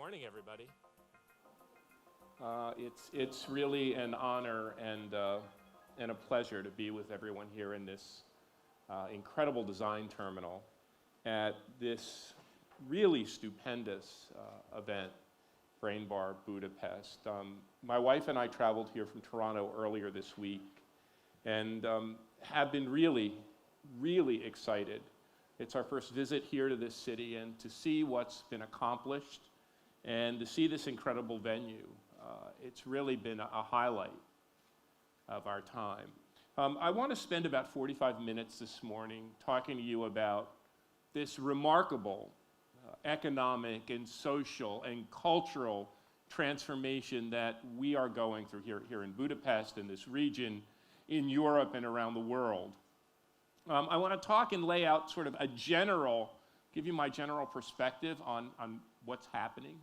morning, everybody. It's really an honor and a pleasure to be with everyone here in this incredible design terminal at this really stupendous event, Brain Bar Budapest. My wife and I traveled here from Toronto earlier this week and have been really, really excited. It's our first visit here to this city, and to see what's been accomplished and to see this incredible venue, it's really been a highlight of our time. I want to spend about 45 minutes this morning talking to you about this remarkable economic and social and cultural transformation that we are going through here in Budapest, in this region, in Europe and around the world. I want to talk and lay out sort of give you my general perspective on what's happening,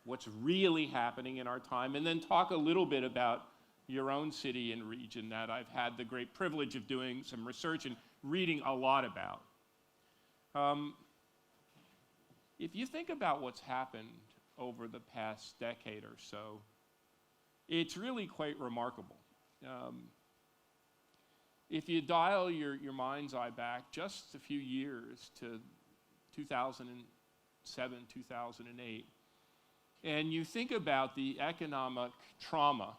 what's really happening in our time, and then talk a little bit about your own city and region that I've had the great privilege of doing some research and reading a lot about. If you think about what's happened over the past decade or so, it's really quite remarkable. If you dial your mind's eye back just a few years to 2007, 2008, and you think about the economic trauma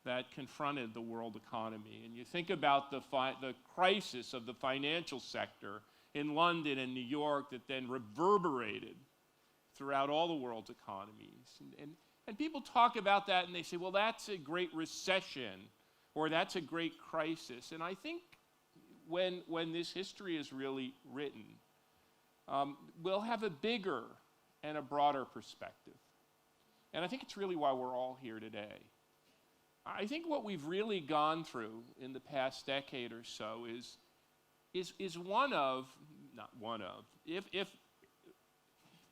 that confronted the world economy, and you think about the crisis of the financial sector in London and New York that then reverberated throughout all the world's economies. And people talk about that and they say, well, that's a great recession, or that's a great crisis. And I think when this history is really written, we'll have a bigger and a broader perspective. And I think it's really why we're all here today. I think what we've really gone through in the past decade or so is if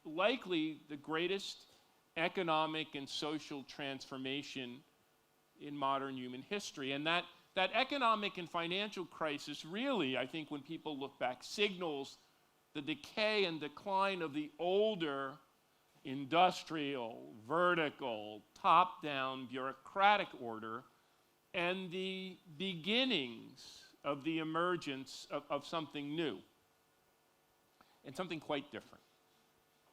likely the greatest economic and social transformation in modern human history. And that economic and financial crisis really, I think when people look back, signals the decay and decline of the older industrial, vertical, top-down bureaucratic order, and the beginnings of the emergence of something new, and something quite different.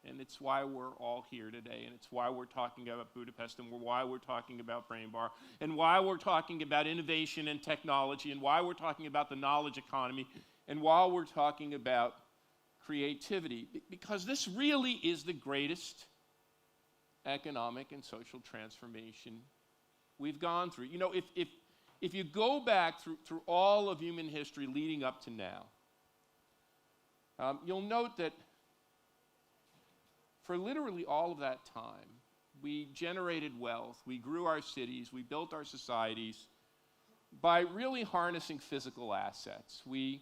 And it's why we're all here today, and it's why we're talking about Budapest, and why we're talking about Brain Bar, and why we're talking about innovation and technology, and why we're talking about the knowledge economy, and why we're talking about creativity, because this really is the greatest economic and social transformation we've gone through. You know, if you go back through all of human history leading up to now, you'll note that for literally all of that time, we generated wealth, we grew our cities, we built our societies by really harnessing physical assets. We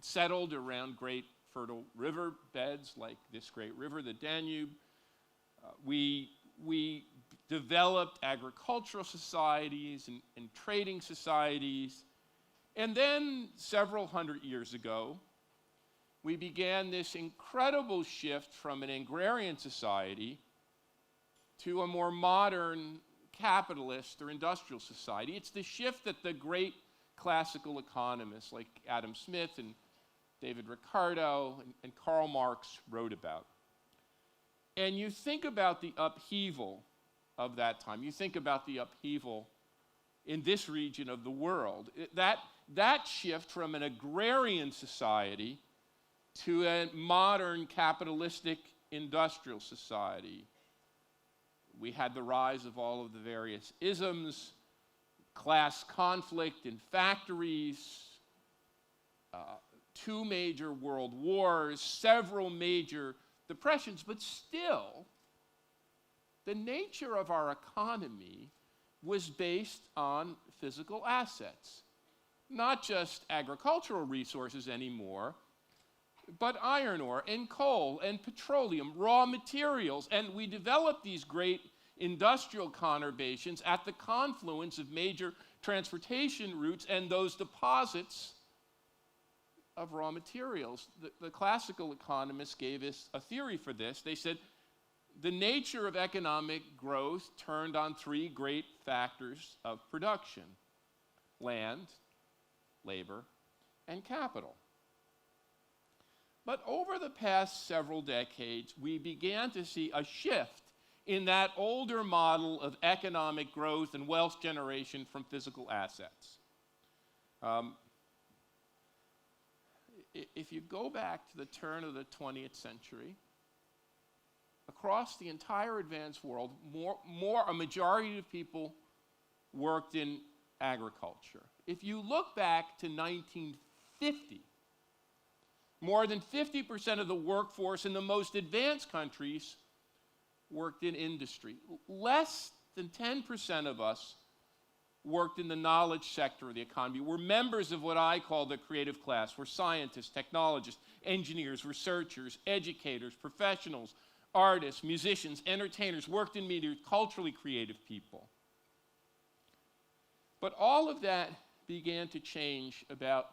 settled around great fertile river beds like this great river, the Danube. We developed agricultural societies and trading societies. And then several hundred years ago, we began this incredible shift from an agrarian society to a more modern capitalist or industrial society. It's the shift that the great classical economists like Adam Smith and David Ricardo and Karl Marx wrote about. And you think about the upheaval of that time. You think about the upheaval in this region of the world. That shift from an agrarian society to a modern capitalistic industrial society. We had the rise of all of the various isms, class conflict in factories, two major world wars, several major depressions, but still, the nature of our economy was based on physical assets. Not just agricultural resources anymore, but iron ore and coal and petroleum, raw materials. And we developed these great industrial conurbations at the confluence of major transportation routes, and those deposits of raw materials. The classical economists gave us a theory for this. They said the nature of economic growth turned on three great factors of production: land, labor, and capital. But over the past several decades, we began to see a shift in that older model of economic growth and wealth generation from physical assets. If you go back to the turn of the 20th century, across the entire advanced world, a majority of people worked in agriculture. If you look back to 1950, more than 50% of the workforce in the most advanced countries worked in industry. Less than 10% of us worked in the knowledge sector of the economy. We're members of what I call the creative class. We're scientists, technologists, engineers, researchers, educators, professionals, artists, musicians, entertainers, worked in media, culturally creative people. But all of that began to change about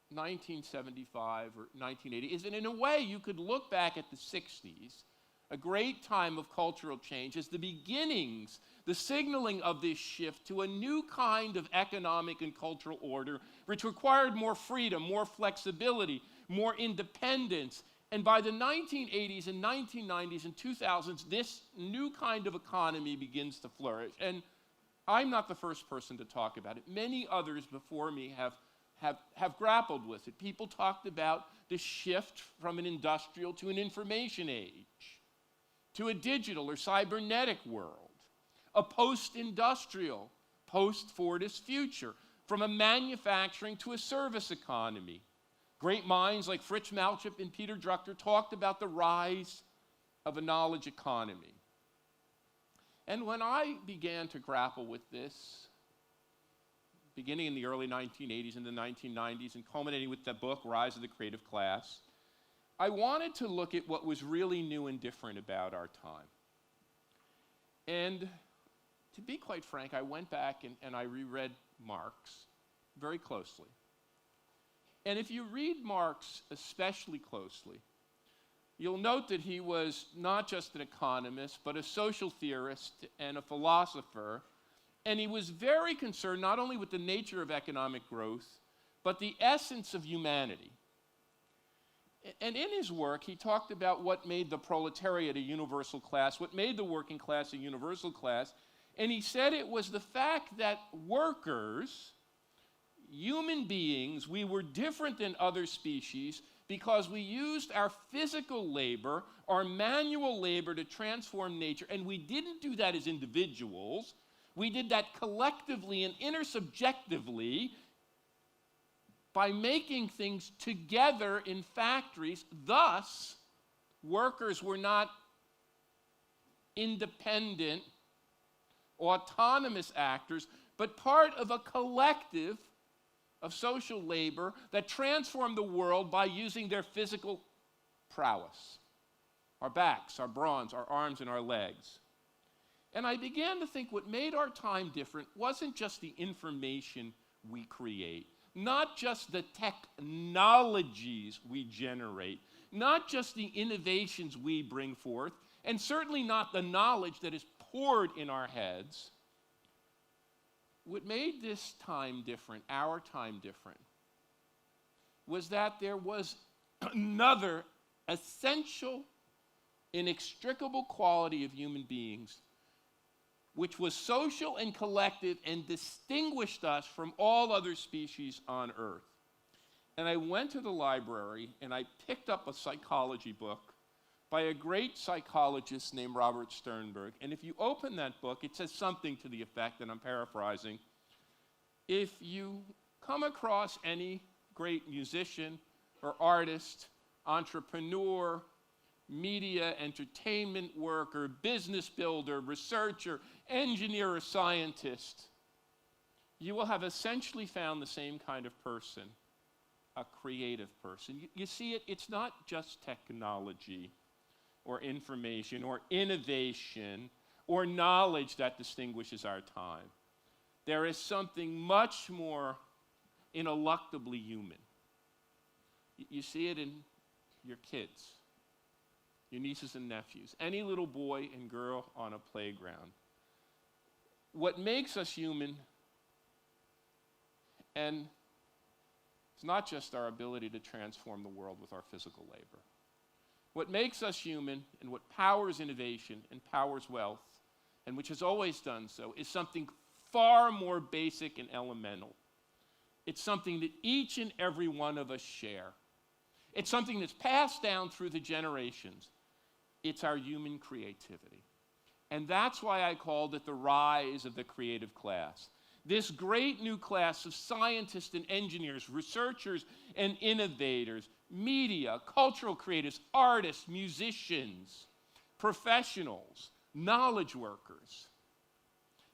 1975 or 1980. And in a way, you could look back at the 60s, a great time of cultural change, as the beginnings, the signaling of this shift to a new kind of economic and cultural order, which required more freedom, more flexibility, more independence. And by the 1980s and 1990s and 2000s, this new kind of economy begins to flourish. And I'm not the first person to talk about it. Many others before me have grappled with it. People talked about the shift from an industrial to an information age, to a digital or cybernetic world, a post-industrial, post-Fordist future, from a manufacturing to a service economy. Great minds like Fritz Malchip and Peter Drucker talked about the rise of a knowledge economy. And when I began to grapple with this, beginning in the early 1980s and the 1990s and culminating with the book, Rise of the Creative Class, I wanted to look at what was really new and different about our time. And to be quite frank, I went back and I reread Marx very closely. And if you read Marx especially closely, you'll note that he was not just an economist, but a social theorist and a philosopher. And he was very concerned not only with the nature of economic growth, but the essence of humanity. And in his work, he talked about what made the proletariat a universal class, what made the working class a universal class. And he said it was the fact that workers, human beings, we were different than other species because we used our physical labor, our manual labor to transform nature, and we didn't do that as individuals. We did that collectively and intersubjectively by making things together in factories. Thus, workers were not independent, autonomous actors, but part of a collective of social labor that transformed the world by using their physical prowess, our backs, our brawns, our arms, and our legs. And I began to think what made our time different wasn't just the information we create, not just the technologies we generate, not just the innovations we bring forth, and certainly not the knowledge that is poured in our heads. What made this time different, our time different, was that there was another essential, inextricable quality of human beings, which was social and collective and distinguished us from all other species on Earth. And I went to the library and I picked up a psychology book by a great psychologist named Robert Sternberg. And if you open that book, it says something to the effect, and I'm paraphrasing, if you come across any great musician or artist, entrepreneur, media, entertainment worker, business builder, researcher, engineer, or scientist, you will have essentially found the same kind of person, a creative person. You see, it's not just technology or information or innovation or knowledge that distinguishes our time. There is something much more ineluctably human. You see it in your kids, your nieces and nephews, any little boy and girl on a playground. What makes us human, and it's not just our ability to transform the world with our physical labor. What makes us human and what powers innovation and powers wealth, and which has always done so, is something far more basic and elemental. It's something that each and every one of us share. It's something that's passed down through the generations. It's our human creativity. And that's why I called it the rise of the creative class. This great new class of scientists and engineers, researchers and innovators, media, cultural creatives, artists, musicians, professionals, knowledge workers,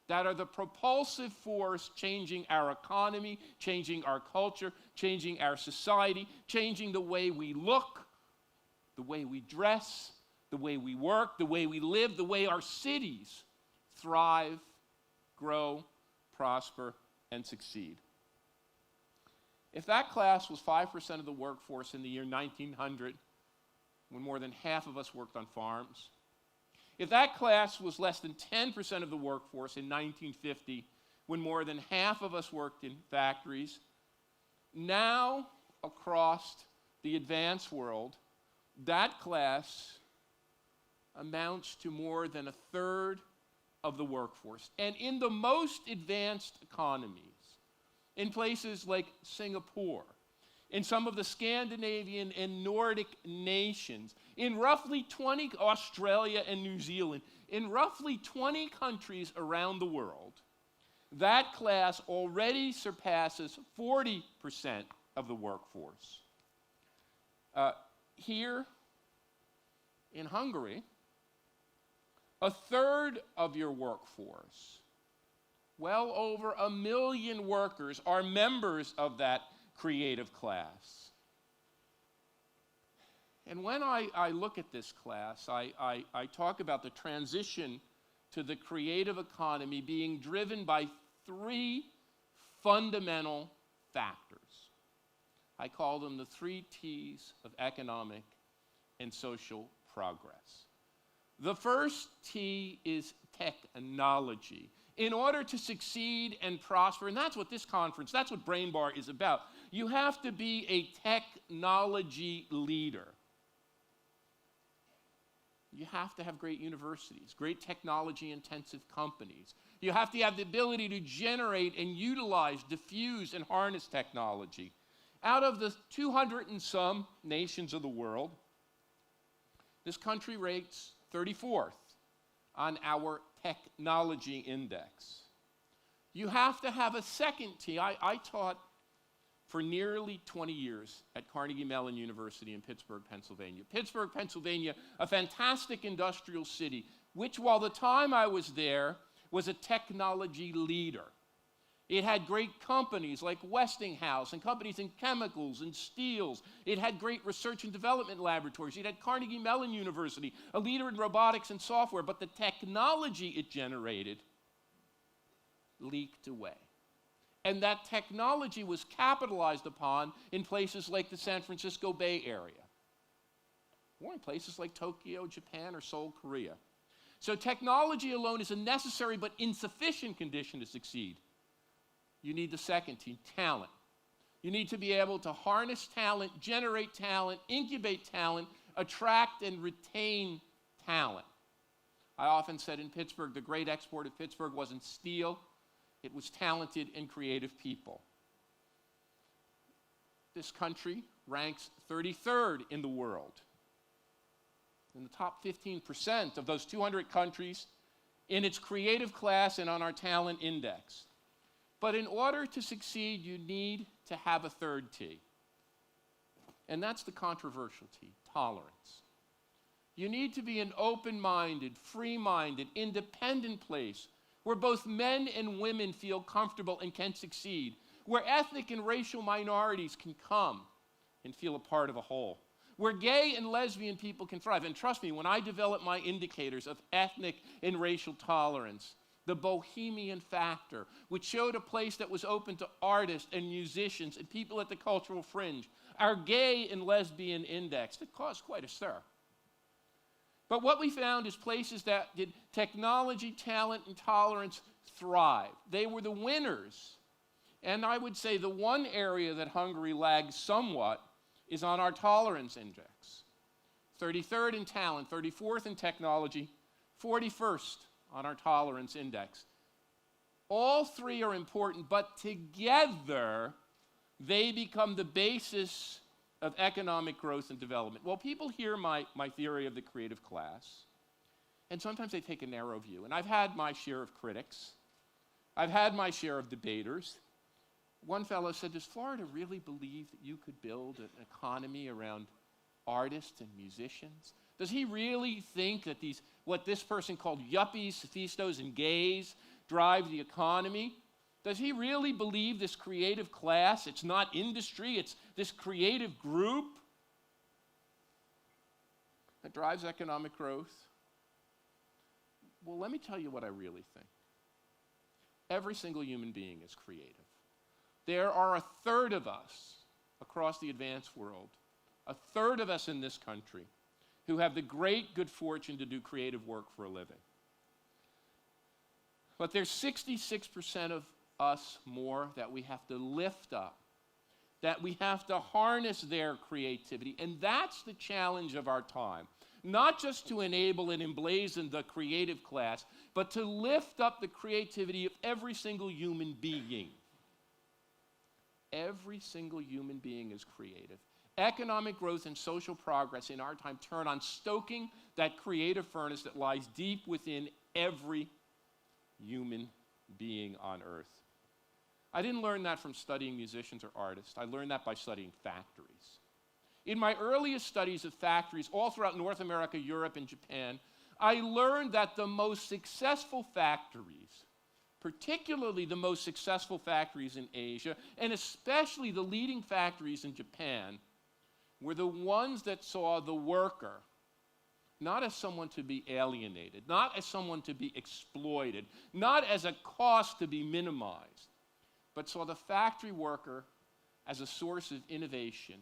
that are the propulsive force changing our economy, changing our culture, changing our society, changing the way we look, the way we dress, the way we work, the way we live, the way our cities thrive, grow, prosper, and succeed. If that class was 5% of the workforce in the year 1900, when more than half of us worked on farms, if that class was less than 10% of the workforce in 1950, when more than half of us worked in factories, now across the advanced world, that class amounts to more than a third of the workforce. And in the most advanced economies, in places like Singapore, in some of the Scandinavian and Nordic nations, in roughly 20, Australia and New Zealand, in roughly 20 countries around the world, that class already surpasses 40% of the workforce. Here in Hungary, a third of your workforce, well over 1 million workers, are members of that creative class. And when I look at this class, I talk about the transition to the creative economy being driven by 3 fundamental factors. I call them the 3 T's of economic and social progress. The first T is technology. In order to succeed and prosper, and that's what this conference, that's what Brain Bar is about, you have to be a technology leader. You have to have great universities, great technology-intensive companies. You have to have the ability to generate and utilize, diffuse, and harness technology. Out of the 200 and some nations of the world, this country rates 34th on our technology index. You have to have a second T. I taught for nearly 20 years at Carnegie Mellon University in Pittsburgh, Pennsylvania. Pittsburgh, Pennsylvania, a fantastic industrial city, which while the time I was there was a technology leader. It had great companies like Westinghouse and companies in chemicals and steels. It had great research and development laboratories. It had Carnegie Mellon University, a leader in robotics and software, but the technology it generated leaked away. And that technology was capitalized upon in places like the San Francisco Bay Area, or in places like Tokyo, Japan, or Seoul, Korea. So technology alone is a necessary but insufficient condition to succeed. You need the second T, talent. You need to be able to harness talent, generate talent, incubate talent, attract and retain talent. I often said in Pittsburgh, the great export of Pittsburgh wasn't steel, it was talented and creative people. This country ranks 33rd in the world, in the top 15% of those 200 countries in its creative class and on our talent index. But in order to succeed, you need to have a third T. And that's the controversial T, tolerance. You need to be an open-minded, free-minded, independent place where both men and women feel comfortable and can succeed, where ethnic and racial minorities can come and feel a part of a whole, where gay and lesbian people can thrive. And trust me, when I develop my indicators of ethnic and racial tolerance, the Bohemian Factor, which showed a place that was open to artists and musicians and people at the cultural fringe, our gay and lesbian index that caused quite a stir. But what we found is places that did technology, talent, and tolerance thrive. They were the winners. And I would say the one area that Hungary lags somewhat is on our tolerance index. 33rd in talent, 34th in technology, 41st on our tolerance index. All three are important, but together they become the basis of economic growth and development. Well, people hear my theory of the creative class, and sometimes they take a narrow view. And I've had my share of critics. I've had my share of debaters. One fellow said, does Florida really believe that you could build an economy around artists and musicians? Does he really think that these, what this person called yuppies, sophistos, and gays drive the economy? Does he really believe this creative class, it's not industry, it's this creative group that drives economic growth? Well, let me tell you what I really think. Every single human being is creative. There are a third of us across the advanced world, a third of us in this country, who have the great good fortune to do creative work for a living. But there's 66% of us more that we have to lift up, that we have to harness their creativity. And that's the challenge of our time. Not just to enable and emblazon the creative class, but to lift up the creativity of every single human being. Every single human being is creative. Economic growth and social progress in our time turn on stoking that creative furnace that lies deep within every human being on earth. I didn't learn that from studying musicians or artists. I learned that by studying factories. In my earliest studies of factories all throughout North America, Europe, and Japan, I learned that the most successful factories, particularly the most successful factories in Asia, and especially the leading factories in Japan, were the ones that saw the worker not as someone to be alienated, not as someone to be exploited, not as a cost to be minimized, but saw the factory worker as a source of innovation,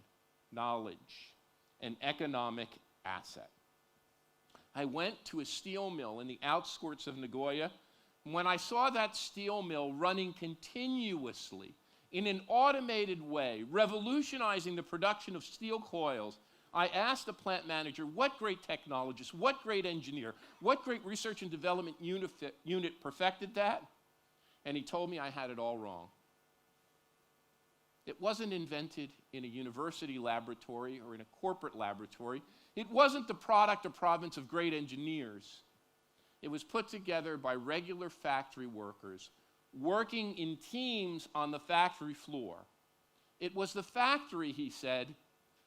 knowledge, and economic asset. I went to a steel mill in the outskirts of Nagoya. When I saw that steel mill running continuously in an automated way, revolutionizing the production of steel coils, I asked the plant manager, what great technologist, what great engineer, what great research and development unit perfected that? And he told me I had it all wrong. It wasn't invented in a university laboratory or in a corporate laboratory. It wasn't the product or province of great engineers. It was put together by regular factory workers working in teams on the factory floor. It was the factory, he said,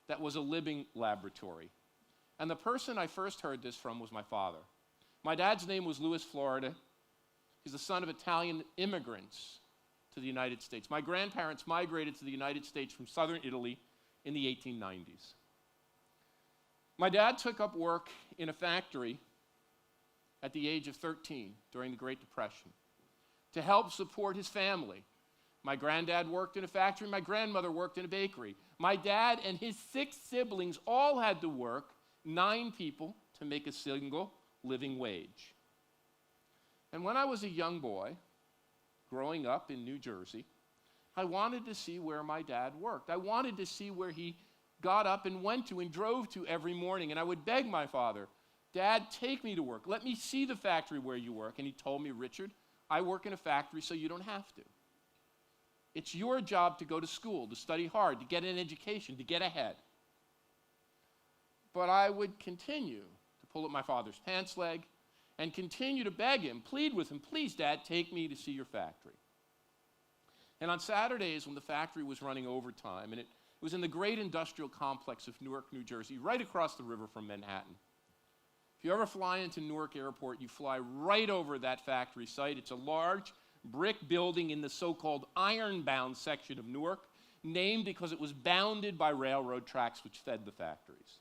that was a living laboratory. And the person I first heard this from was my father. My dad's name was Louis Florida. He's the son of Italian immigrants to the United States. My grandparents migrated to the United States from southern Italy in the 1890s. My dad took up work in a factory at the age of 13 during the Great Depression to help support his family. My granddad worked in a factory, my grandmother worked in a bakery. My dad and his 6 siblings all had to work, 9 people, to make a single living wage. And when I was a young boy, growing up in New Jersey, I wanted to see where my dad worked. I wanted to see where he got up and went to and drove to every morning. And I would beg my father, Dad, take me to work. Let me see the factory where you work. And he told me, Richard, I work in a factory so you don't have to. It's your job to go to school, to study hard, to get an education, to get ahead. But I would continue to pull at my father's pants leg and continue to beg him, plead with him, please, Dad, take me to see your factory. And on Saturdays when the factory was running overtime, and it was in the great industrial complex of Newark, New Jersey, right across the river from Manhattan. If you ever fly into Newark Airport, you fly right over that factory site. It's a large brick building in the so-called iron-bound section of Newark, named because it was bounded by railroad tracks which fed the factories.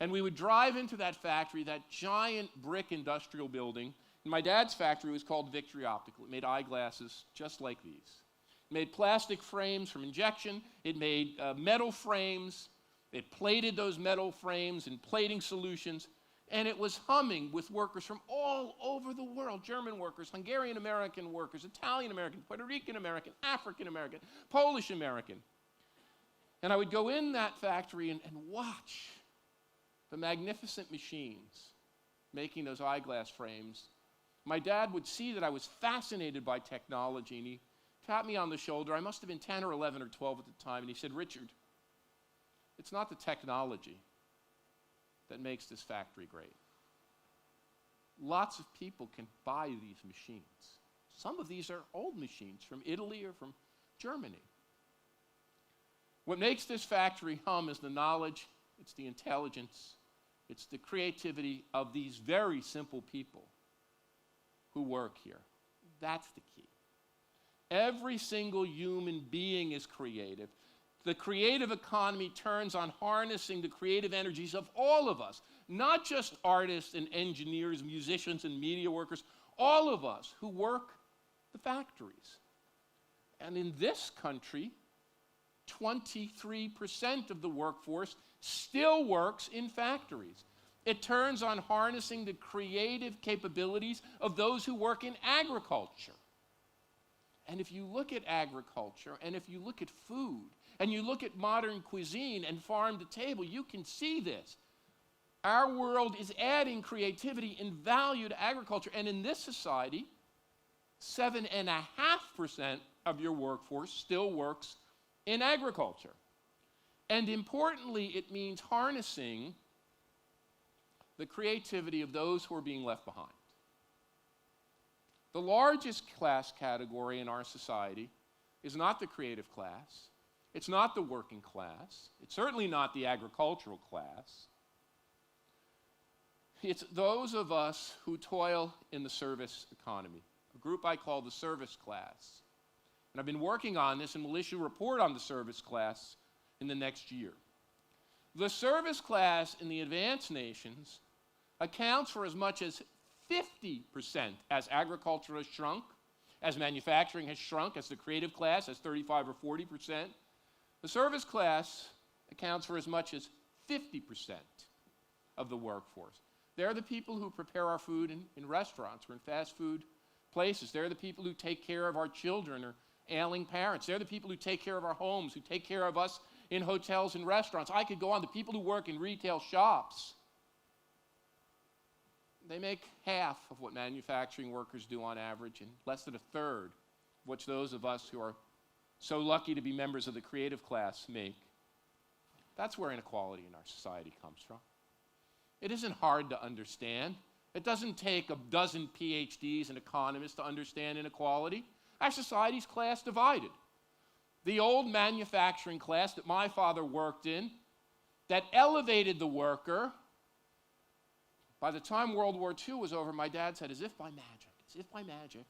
And we would drive into that factory, that giant brick industrial building. And my dad's factory was called Victory Optical. It made eyeglasses just like these. It made plastic frames from injection. It made metal frames. It plated those metal frames in plating solutions. And it was humming with workers from all over the world, German workers, Hungarian-American workers, Italian-American, Puerto Rican-American, African-American, Polish-American. And I would go in that factory and watch the magnificent machines making those eyeglass frames. My dad would see that I was fascinated by technology, and he tapped me on the shoulder. I must have been 10 or 11 or 12 at the time, and he said, "Richard, it's not the technology that makes this factory great. Lots of people can buy these machines. Some of these are old machines from Italy or from Germany. What makes this factory hum is the knowledge, it's the intelligence, it's the creativity of these very simple people who work here. That's the key. Every single human being is creative. The creative economy turns on harnessing the creative energies of all of us, not just artists and engineers, musicians and media workers, all of us who work the factories. And in this country, 23% of the workforce still works in factories. It turns on harnessing the creative capabilities of those who work in agriculture. And if you look at agriculture, and if you look at food, and you look at modern cuisine and farm to table, you can see this. Our world is adding creativity and value to agriculture. And in this society, 7.5% of your workforce still works in agriculture. And importantly, it means harnessing the creativity of those who are being left behind. The largest class category in our society is not the creative class. It's not the working class. It's certainly not the agricultural class. It's those of us who toil in the service economy, a group I call the service class. And I've been working on this and will issue a report on the service class in the next year. The service class in the advanced nations accounts for as much as 50% as agriculture has shrunk, as manufacturing has shrunk, as the creative class has 35 or 40%. The service class accounts for as much as 50% of the workforce. They're the people who prepare our food in restaurants or in fast food places. They're the people who take care of our children or ailing parents. They're the people who take care of our homes, who take care of us in hotels and restaurants. I could go on. The people who work in retail shops. They make half of what manufacturing workers do on average, and less than a third of what those of us who are so lucky to be members of the creative class make. That's where inequality in our society comes from. It isn't hard to understand. It doesn't take a dozen PhDs and economists to understand inequality. Our society's class divided. The old manufacturing class that my father worked in, that elevated the worker. By the time World War II was over, my dad said, as if by magic,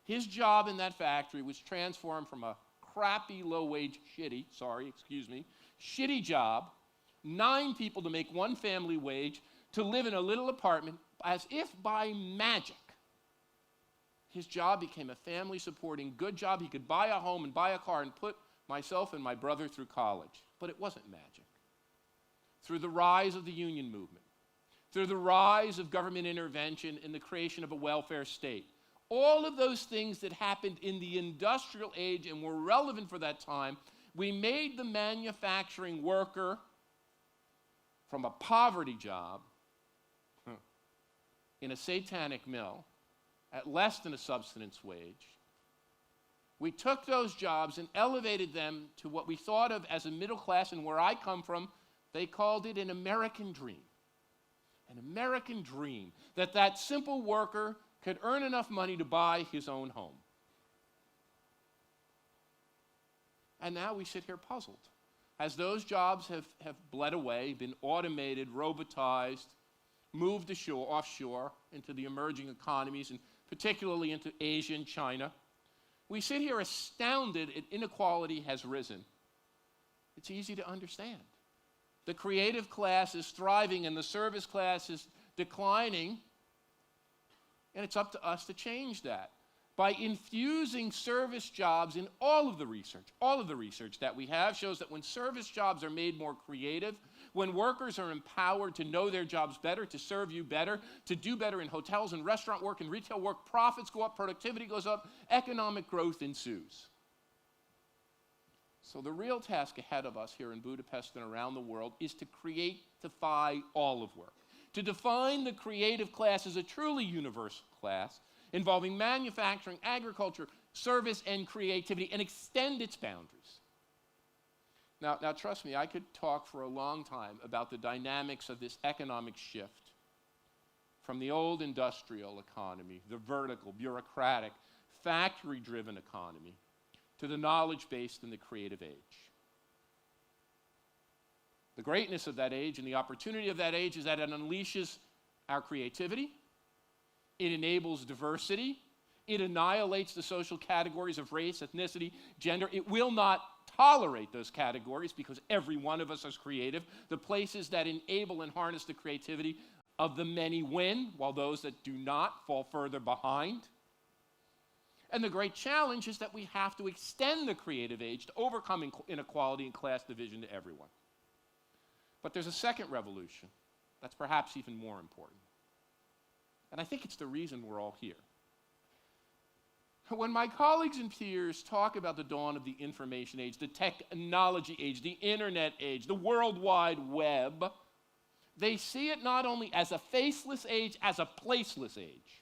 his job in that factory was transformed from a crappy, low-wage, shitty job, 9 people to make one family wage, to live in a little apartment, as if by magic. His job became a family-supporting good job. He could buy a home and buy a car and put myself and my brother through college. But it wasn't magic. Through the rise of the union movement, through the rise of government intervention in the creation of a welfare state, all of those things that happened in the industrial age and were relevant for that time, we made the manufacturing worker from a poverty job in a satanic mill at less than a subsistence wage. We took those jobs and elevated them to what we thought of as a middle class, and where I come from, they called it an American dream. An American dream, that simple worker could earn enough money to buy his own home. And now we sit here puzzled. As those jobs have bled away, been automated, robotized, moved offshore into the emerging economies, and particularly into Asia and China, we sit here astounded at inequality has risen. It's easy to understand. The creative class is thriving and the service class is declining, and it's up to us to change that by infusing service jobs in all of the research that we have shows that when service jobs are made more creative, when workers are empowered to know their jobs better, to serve you better, to do better in hotels and restaurant work and retail work, profits go up, productivity goes up, economic growth ensues. So the real task ahead of us here in Budapest and around the world is to creatify all of work, to define the creative class as a truly universal class involving manufacturing, agriculture, service, and creativity, and extend its boundaries. Now, trust me, I could talk for a long time about the dynamics of this economic shift from the old industrial economy, the vertical, bureaucratic, factory-driven economy, to the knowledge-based and the creative age. The greatness of that age and the opportunity of that age is that it unleashes our creativity, it enables diversity, it annihilates the social categories of race, ethnicity, gender. It will not tolerate those categories because every one of us is creative. The places that enable and harness the creativity of the many win, while those that do not fall further behind. And the great challenge is that we have to extend the creative age to overcome inequality and class division to everyone. But there's a second revolution that's perhaps even more important. And I think it's the reason we're all here. When my colleagues and peers talk about the dawn of the information age, the technology age, the internet age, the World Wide Web, they see it not only as a faceless age, as a placeless age.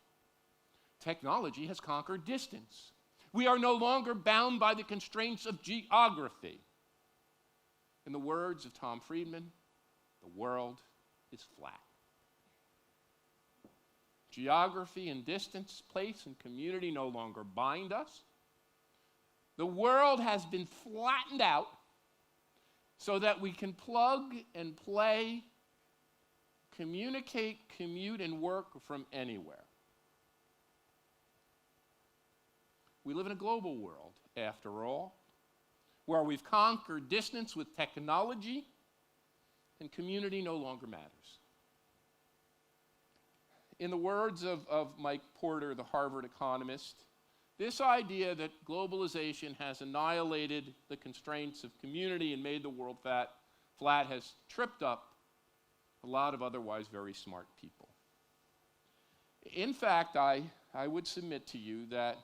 Technology has conquered distance. We are no longer bound by the constraints of geography. In the words of Tom Friedman, the world is flat. Geography and distance, place and community no longer bind us. The world has been flattened out so that we can plug and play, communicate, commute, and work from anywhere. We live in a global world, after all, where we've conquered distance with technology and community no longer matters. In the words of Mike Porter, the Harvard economist, this idea that globalization has annihilated the constraints of community and made the world flat has tripped up a lot of otherwise very smart people. In fact, I would submit to you that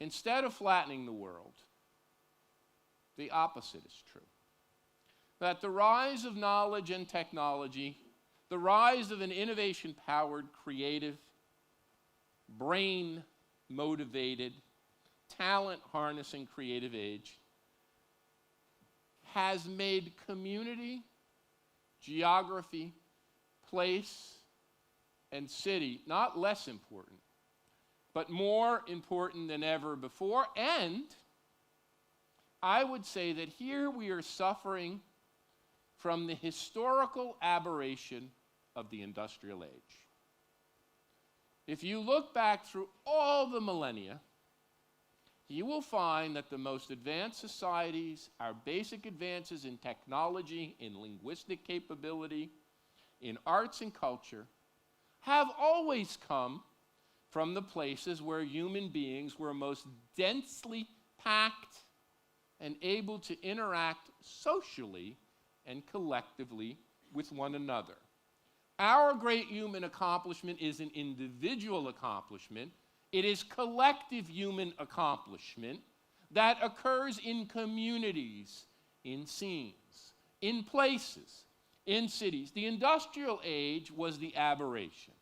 instead of flattening the world, the opposite is true. That the rise of knowledge and technology, the rise of an innovation-powered, creative, brain-motivated, talent-harnessing creative age has made community, geography, place, and city not less important, but more important than ever before. And I would say that here we are suffering from the historical aberration of the industrial age. If you look back through all the millennia, you will find that the most advanced societies, our basic advances in technology, in linguistic capability, in arts and culture, have always come from the places where human beings were most densely packed and able to interact socially and collectively with one another. Our great human accomplishment is an individual accomplishment. It is collective human accomplishment that occurs in communities, in scenes, in places, in cities. The industrial age was the aberration.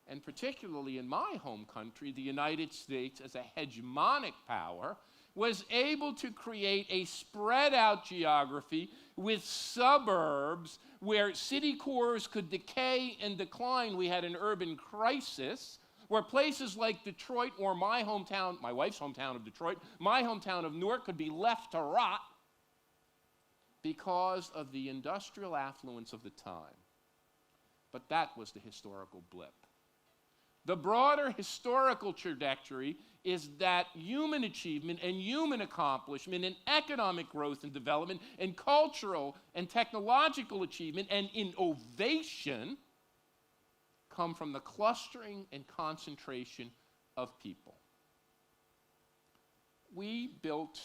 And particularly in my home country, the United States, as a hegemonic power, was able to create a spread out geography with suburbs where city cores could decay and decline. We had an urban crisis where places like Detroit or my hometown, my wife's hometown of Detroit, my hometown of Newark could be left to rot because of the industrial affluence of the time. But that was the historical blip. The broader historical trajectory is that human achievement and human accomplishment and economic growth and development and cultural and technological achievement and innovation come from the clustering and concentration of people. we built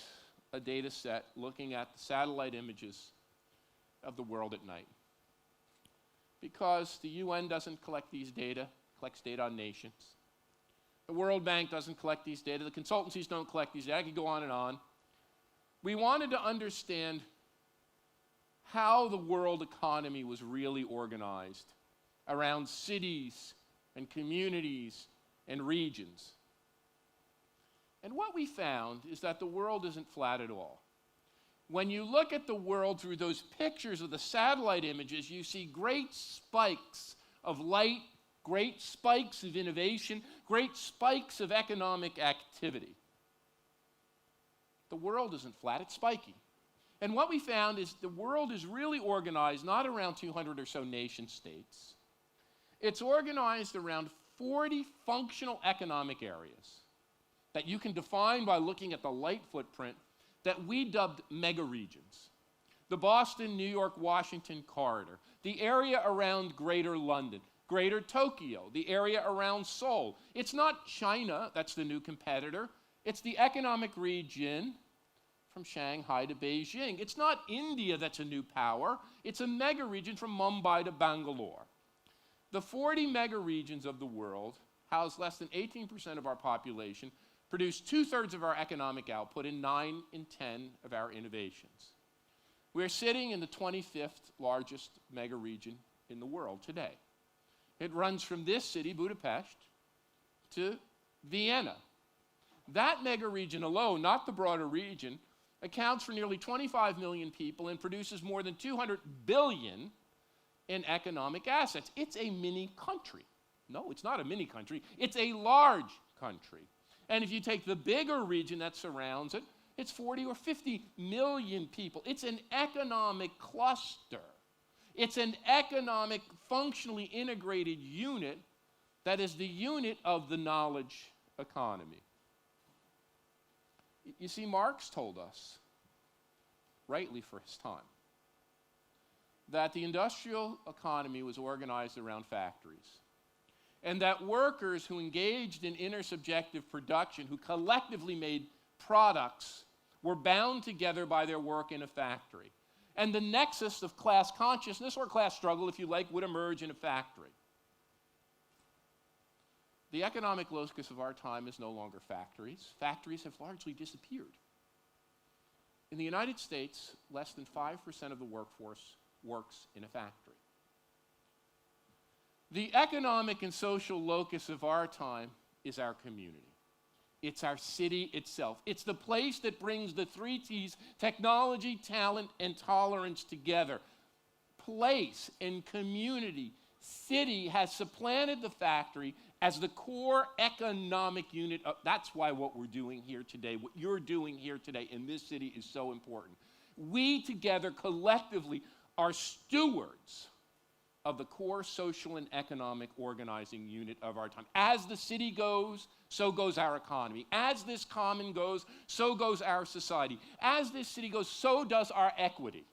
a data set looking at the satellite images of the world at night. Because the UN doesn't collect these data, collects data on nations. The World Bank doesn't collect these data. The consultancies don't collect these data. I could go on and on. We wanted to understand how the world economy was really organized around cities and communities and regions. And what we found is that the world isn't flat at all. When you look at the world through those pictures of the satellite images, you see great spikes of light, great spikes of innovation, great spikes of economic activity. The world isn't flat, it's spiky. And what we found is the world is really organized not around 200 or so nation states. It's organized around 40 functional economic areas that you can define by looking at the light footprint that we dubbed mega-regions. The Boston, New York, Washington corridor, the area around Greater London, Greater Tokyo, the area around Seoul. It's not China, that's the new competitor. It's the economic region from Shanghai to Beijing. It's not India that's a new power. It's a mega-region from Mumbai to Bangalore. The 40 mega-regions of the world house less than 18% of our population, produce 2/3 of our economic output and 9 in 10 of our innovations. We're sitting in the 25th largest mega-region in the world today. It runs from this city, Budapest, to Vienna. That mega-region alone, not the broader region, accounts for nearly 25 million people and produces more than 200 billion in economic assets. It's a mini country. No, it's not a mini country. It's a large country. And if you take the bigger region that surrounds it, it's 40 or 50 million people. It's an economic cluster. It's an economic, functionally integrated unit that is the unit of the knowledge economy. You see, Marx told us, rightly for his time, that the industrial economy was organized around factories, and that workers who engaged in intersubjective production, who collectively made products, were bound together by their work in a factory. And the nexus of class consciousness, or class struggle, if you like, would emerge in a factory. The economic locus of our time is no longer factories. Factories have largely disappeared. In the United States, less than 5% of the workforce works in a factory. The economic and social locus of our time is our community. It's our city itself. It's the place that brings the 3 T's, technology, talent, and tolerance together. Place and community. City has supplanted the factory as the core economic unit. That's why what we're doing here today, what you're doing here today in this city is so important. We together collectively are stewards of the core social and economic organizing unit of our time. As the city goes, so goes our economy. As this common goes, so goes our society. As this city goes, so does our equity.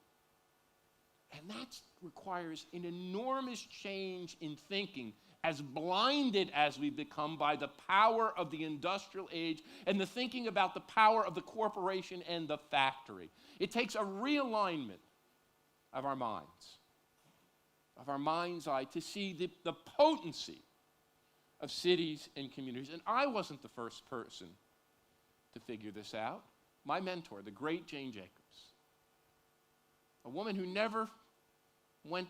And that requires an enormous change in thinking, as blinded as we've become by the power of the industrial age and the thinking about the power of the corporation and the factory. It takes a realignment of our minds, of our mind's eye, to see the potency of cities and communities. And I wasn't the first person to figure this out. My mentor, the great Jane Jacobs, a woman who never went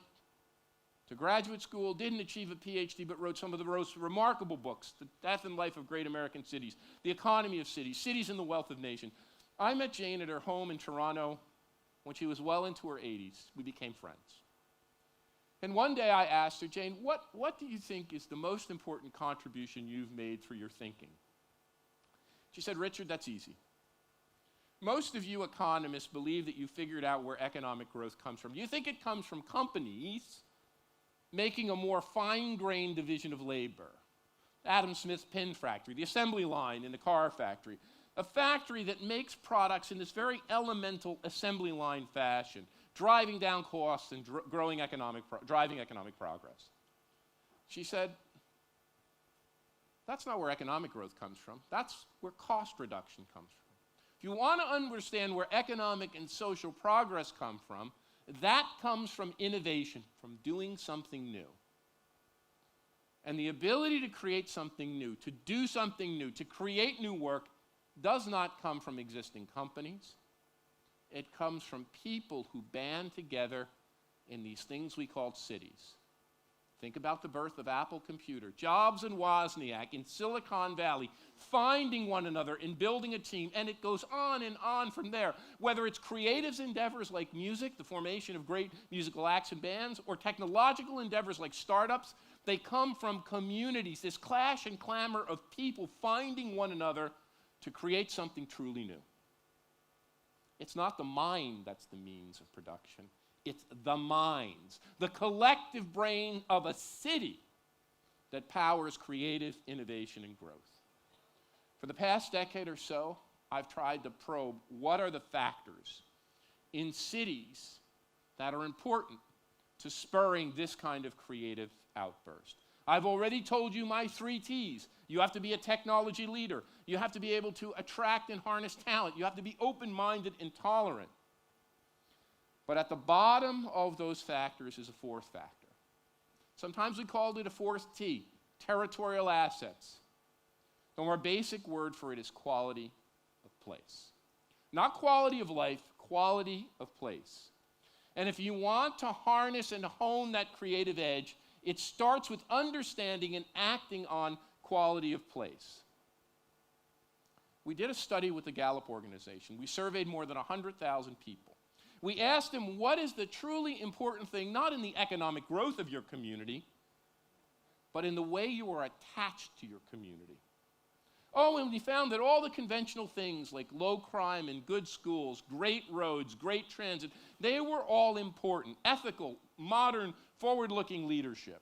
to graduate school, didn't achieve a PhD, but wrote some of the most remarkable books, The Death and Life of Great American Cities, The Economy of Cities, Cities and the Wealth of Nations. I met Jane at her home in Toronto when she was well into her 80s. We became friends. And one day I asked her, Jane, what do you think is the most important contribution you've made through your thinking? She said, Richard, that's easy. Most of you economists believe that you figured out where economic growth comes from. You think it comes from companies making a more fine-grained division of labor. Adam Smith's pin factory, the assembly line in the car factory, a factory that makes products in this very elemental assembly line fashion, driving down costs and driving economic progress. She said, that's not where economic growth comes from. That's where cost reduction comes from. If you want to understand where economic and social progress come from, that comes from innovation, from doing something new. And the ability to create something new, to do something new, to create new work does not come from existing companies. It comes from people who band together in these things we call cities. Think about the birth of Apple Computer. Jobs and Wozniak in Silicon Valley finding one another and building a team, and it goes on and on from there. Whether it's creative endeavors like music, the formation of great musical acts and bands, or technological endeavors like startups, they come from communities, this clash and clamor of people finding one another to create something truly new. It's not the mind that's the means of production. It's the minds, the collective brain of a city that powers creative innovation and growth. For the past decade or so, I've tried to probe what are the factors in cities that are important to spurring this kind of creative outburst. I've already told you my 3 T's. You have to be a technology leader. You have to be able to attract and harness talent. You have to be open-minded and tolerant. But at the bottom of those factors is a 4th factor. Sometimes we called it a 4th T, territorial assets. The more basic word for it is quality of place. Not quality of life, quality of place. And if you want to harness and hone that creative edge, it starts with understanding and acting on quality of place. We did a study with the Gallup organization. We surveyed more than 100,000 people. We asked them, what is the truly important thing, not in the economic growth of your community, but in the way you are attached to your community? Oh, and we found that all the conventional things like low crime and good schools, great roads, great transit, they were all important. Ethical, modern, forward-looking leadership.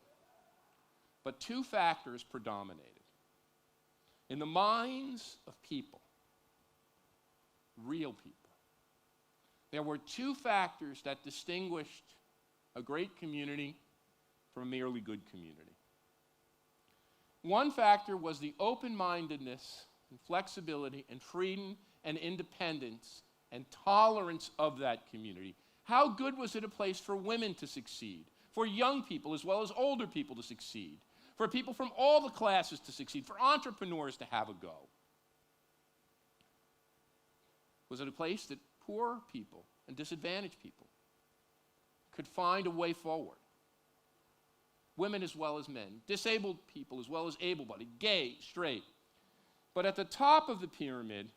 But 2 factors predominated. In the minds of people, real people, there were 2 factors that distinguished a great community from a merely good community. One factor was the open-mindedness and flexibility and freedom and independence and tolerance of that community. How good was it a place for women to succeed, for young people as well as older people to succeed, for people from all the classes to succeed, for entrepreneurs to have a go? Was it a place that poor people and disadvantaged people could find a way forward? Women as well as men, disabled people as well as able-bodied, gay, straight. But at the top of the pyramid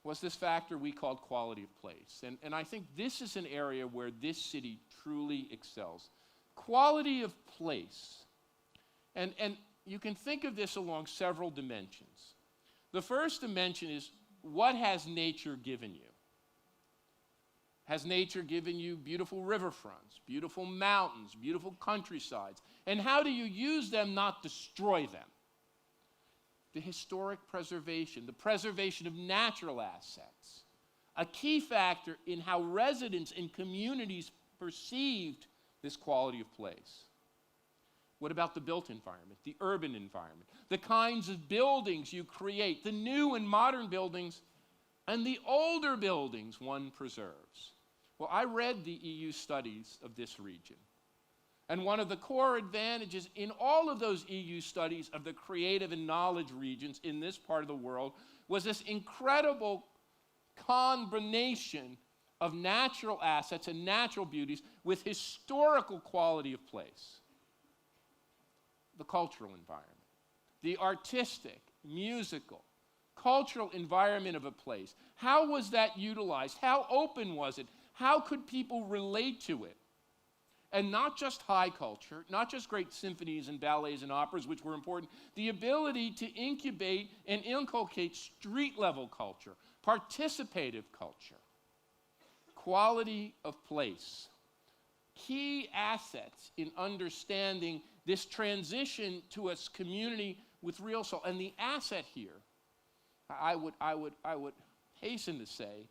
was this factor we called quality of place. And I think this is an area where this city truly excels. Quality of place. And you can think of this along several dimensions. The first dimension is, what has nature given you? Has nature given you beautiful riverfronts, beautiful mountains, beautiful countrysides? And how do you use them, not destroy them? The historic preservation, the preservation of natural assets, a key factor in how residents and communities perceived this quality of place. What about the built environment, the urban environment, the kinds of buildings you create, the new and modern buildings, and the older buildings one preserves? Well, I read the EU studies of this region. And one of the core advantages in all of those EU studies of the creative and knowledge regions in this part of the world was this incredible combination of natural assets and natural beauties with historical quality of place. The cultural environment, the artistic, musical, cultural environment of a place. How was that utilized? How open was it? How could people relate to it? And not just high culture, not just great symphonies and ballets and operas, which were important, the ability to incubate and inculcate street-level culture, participative culture, quality of place. Key assets in understanding this transition to a community with real soul. And the asset here, I would hasten to say,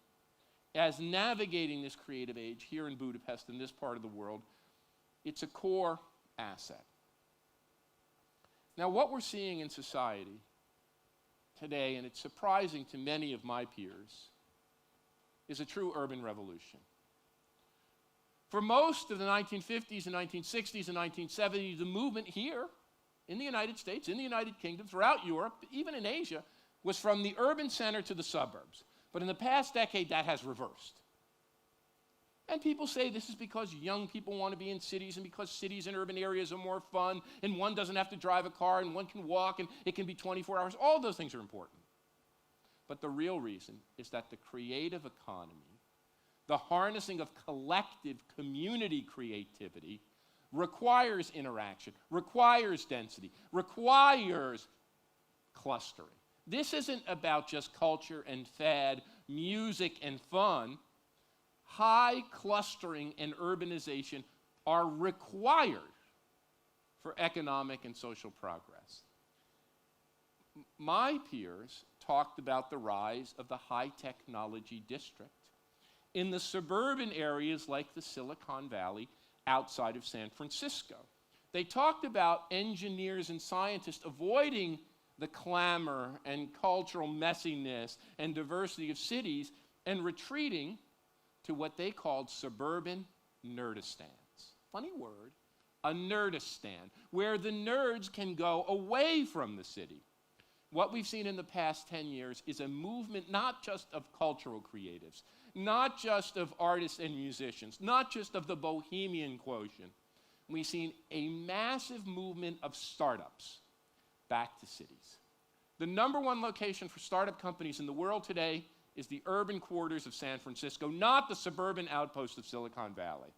as navigating this creative age here in Budapest, in this part of the world, it's a core asset. Now, what we're seeing in society today, and it's surprising to many of my peers, is a true urban revolution. For most of the 1950s and 1960s and 1970s, the movement here in the United States, in the United Kingdom, throughout Europe, even in Asia, was from the urban center to the suburbs. But in the past decade, that has reversed. And people say this is because young people want to be in cities and because cities and urban areas are more fun and one doesn't have to drive a car and one can walk and it can be 24 hours. All those things are important. But the real reason is that the creative economy, the harnessing of collective community creativity, requires interaction, requires density, requires clustering. This isn't about just culture and fad, music and fun. High clustering and urbanization are required for economic and social progress. My peers talked about the rise of the high technology district in the suburban areas like the Silicon Valley outside of San Francisco. They talked about engineers and scientists avoiding the clamor and cultural messiness and diversity of cities and retreating to what they called suburban nerdistans. Funny word, a nerdistan, where the nerds can go away from the city. What we've seen in the past 10 years is a movement not just of cultural creatives, not just of artists and musicians, not just of the bohemian quotient. We've seen a massive movement of startups back to cities. The number one location for startup companies in the world today is the urban quarters of San Francisco, not the suburban outposts of Silicon Valley.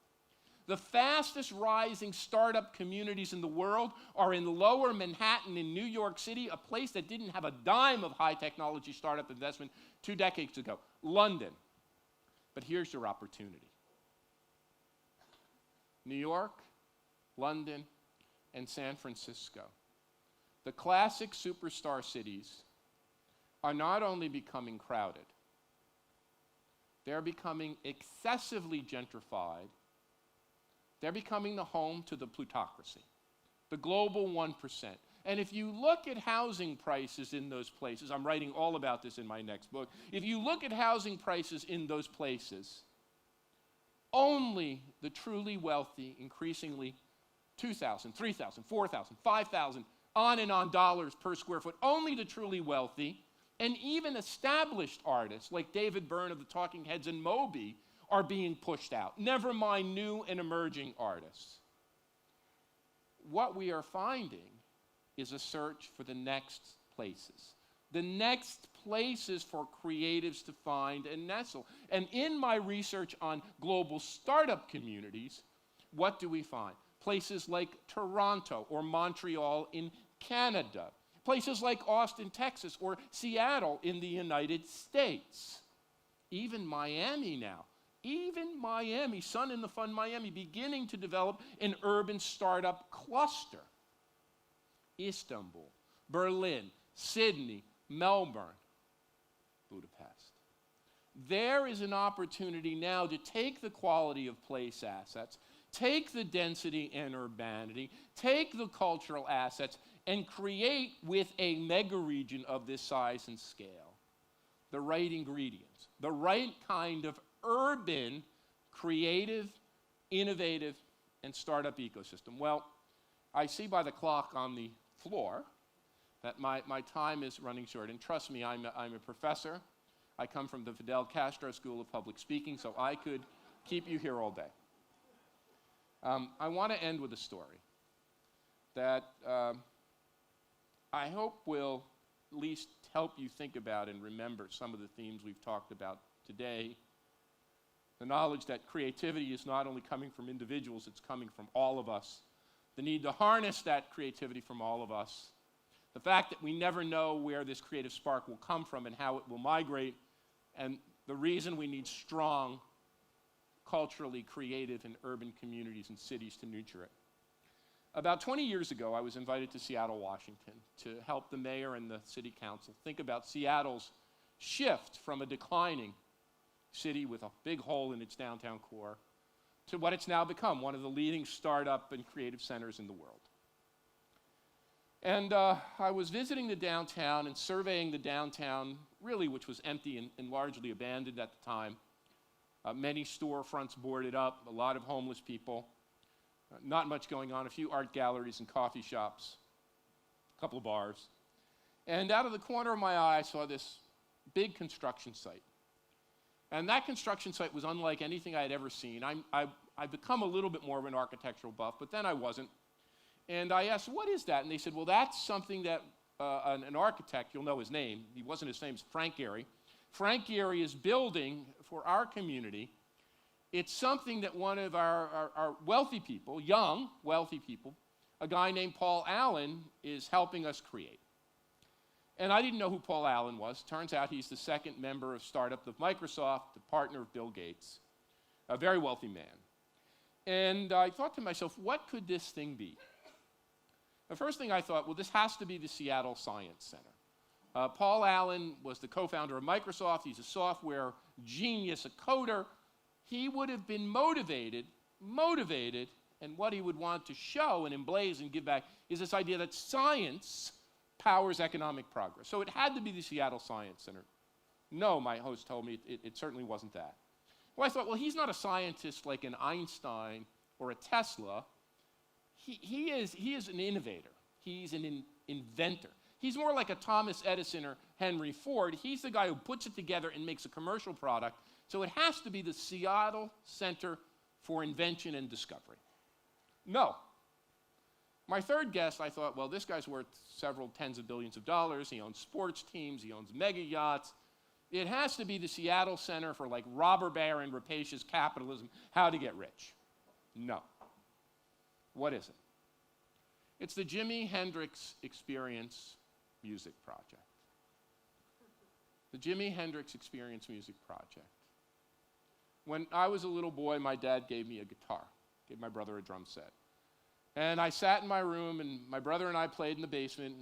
The fastest rising startup communities in the world are in lower Manhattan in New York City, a place that didn't have a dime of high technology startup investment 2 decades ago. London. But here's your opportunity. New York, London, and San Francisco. The classic superstar cities are not only becoming crowded, they're becoming excessively gentrified. They're becoming the home to the plutocracy, the global 1%. And if you look at housing prices in those places, I'm writing all about this in my next book. If you look at housing prices in those places, only the truly wealthy, increasingly $2,000, $3,000, $4,000, $5,000, on and on dollars per square foot, only the truly wealthy, and even established artists like David Byrne of the Talking Heads and Moby are being pushed out, never mind new and emerging artists. What we are finding is a search for the next places for creatives to find and nestle. And in my research on global startup communities, what do we find? Places like Toronto or Montreal in Canada, places like Austin, Texas, or Seattle in the United States. Even Miami now. Even Miami, Sun in the Fun Miami, beginning to develop an urban startup cluster. Istanbul, Berlin, Sydney, Melbourne, Budapest. There is an opportunity now to take the quality of place assets, take the density and urbanity, take the cultural assets, and create with a mega region of this size and scale the right ingredients, the right kind of urban, creative, innovative, and startup ecosystem. Well, I see by the clock on the floor that my time is running short. And trust me, I'm a professor. I come from the Fidel Castro School of Public Speaking, so I could keep you here all day. I want to end with a story that I hope will at least help you think about and remember some of the themes we've talked about today. The knowledge that creativity is not only coming from individuals, it's coming from all of us. The need to harness that creativity from all of us. The fact that we never know where this creative spark will come from and how it will migrate. And the reason we need strong, culturally creative and urban communities and cities to nurture it. About 20 years ago, I was invited to Seattle, Washington, to help the mayor and the city council think about Seattle's shift from a declining city with a big hole in its downtown core to what it's now become, one of the leading startup and creative centers in the world. And I was visiting the downtown and surveying the downtown, really, which was empty and largely abandoned at the time. Many storefronts boarded up, a lot of homeless people, not much going on, a few art galleries and coffee shops, a couple of bars. And out of the corner of my eye, I saw this big construction site. And that construction site was unlike anything I had ever seen. I've become a little bit more of an architectural buff, but then I wasn't. And I asked, what is that? And they said, well, that's something that an architect, you'll know his name, his name's Frank Gehry. Frank Gehry is building for our community. It's something that one of our wealthy people, young wealthy people, a guy named Paul Allen, is helping us create. And I didn't know who Paul Allen was. Turns out he's the second member of startup of Microsoft, the partner of Bill Gates, a very wealthy man. And I thought to myself, what could this thing be? The first thing I thought, well, this has to be the Seattle Science Center. Paul Allen was the co-founder of Microsoft. He's a software genius, a coder. He would have been motivated, and what he would want to show and emblaze and give back is this idea that science powers economic progress. So it had to be the Seattle Science Center. No, my host told me it certainly wasn't that. Well, I thought, well, he's not a scientist like an Einstein or a Tesla. He is an innovator. He's an inventor. He's more like a Thomas Edison or Henry Ford. He's the guy who puts it together and makes a commercial product. So it has to be the Seattle Center for Invention and Discovery. No. My third guess, I thought, well, this guy's worth several tens of billions of dollars. He owns sports teams. He owns mega yachts. It has to be the Seattle Center for like robber baron, rapacious capitalism, how to get rich. No. What is it? It's the Jimi Hendrix Experience Music Project. The Jimi Hendrix Experience Music Project. When I was a little boy, my dad gave me a guitar, gave my brother a drum set. And I sat in my room, and my brother and I played in the basement.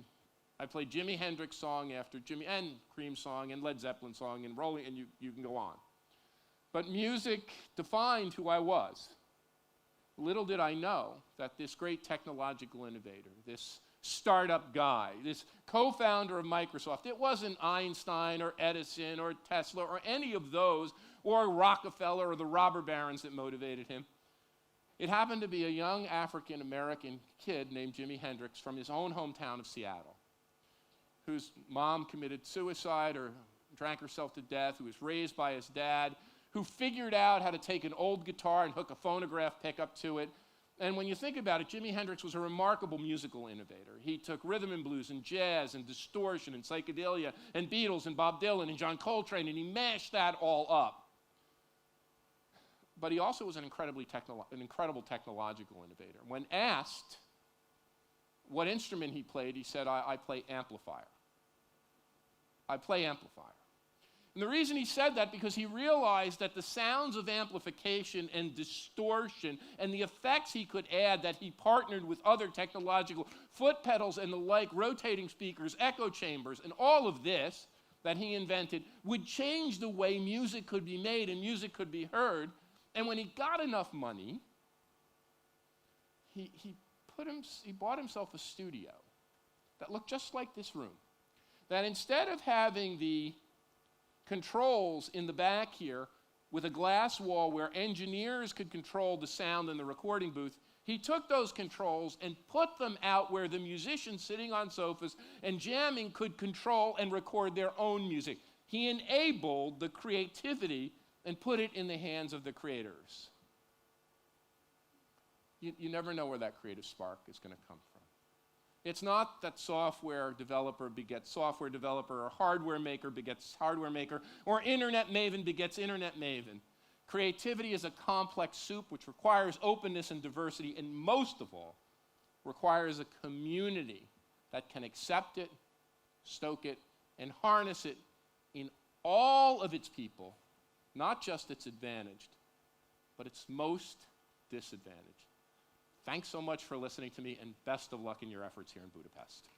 I played Jimi Hendrix song after and Cream song, and Led Zeppelin song, and Rolling, and you can go on. But music defined who I was. Little did I know that this great technological innovator, this startup guy, this co-founder of Microsoft, it wasn't Einstein or Edison or Tesla or any of those, or Rockefeller or the robber barons that motivated him. It happened to be a young African-American kid named Jimi Hendrix from his own hometown of Seattle, whose mom committed suicide or drank herself to death, who was raised by his dad, who figured out how to take an old guitar and hook a phonograph pickup to it. And when you think about it, Jimi Hendrix was a remarkable musical innovator. He took rhythm and blues and jazz and distortion and psychedelia and Beatles and Bob Dylan and John Coltrane, and he mashed that all up. But he also was an incredible technological innovator. When asked what instrument he played, he said, I play amplifier. I play amplifier. And the reason he said that, because he realized that the sounds of amplification and distortion and the effects he could add, that he partnered with other technological foot pedals and the like, rotating speakers, echo chambers, and all of this that he invented would change the way music could be made and music could be heard. And when he got enough money, he bought himself a studio that looked just like this room. That instead of having the controls in the back here with a glass wall where engineers could control the sound in the recording booth, he took those controls and put them out where the musicians sitting on sofas and jamming could control and record their own music. He enabled the creativity and put it in the hands of the creators. You never know where that creative spark is going to come from. It's not that software developer begets software developer, or hardware maker begets hardware maker, or internet maven begets internet maven. Creativity is a complex soup which requires openness and diversity, and most of all, requires a community that can accept it, stoke it, and harness it in all of its people, not just its advantaged, but its most disadvantaged. Thanks so much for listening to me, and best of luck in your efforts here in Budapest.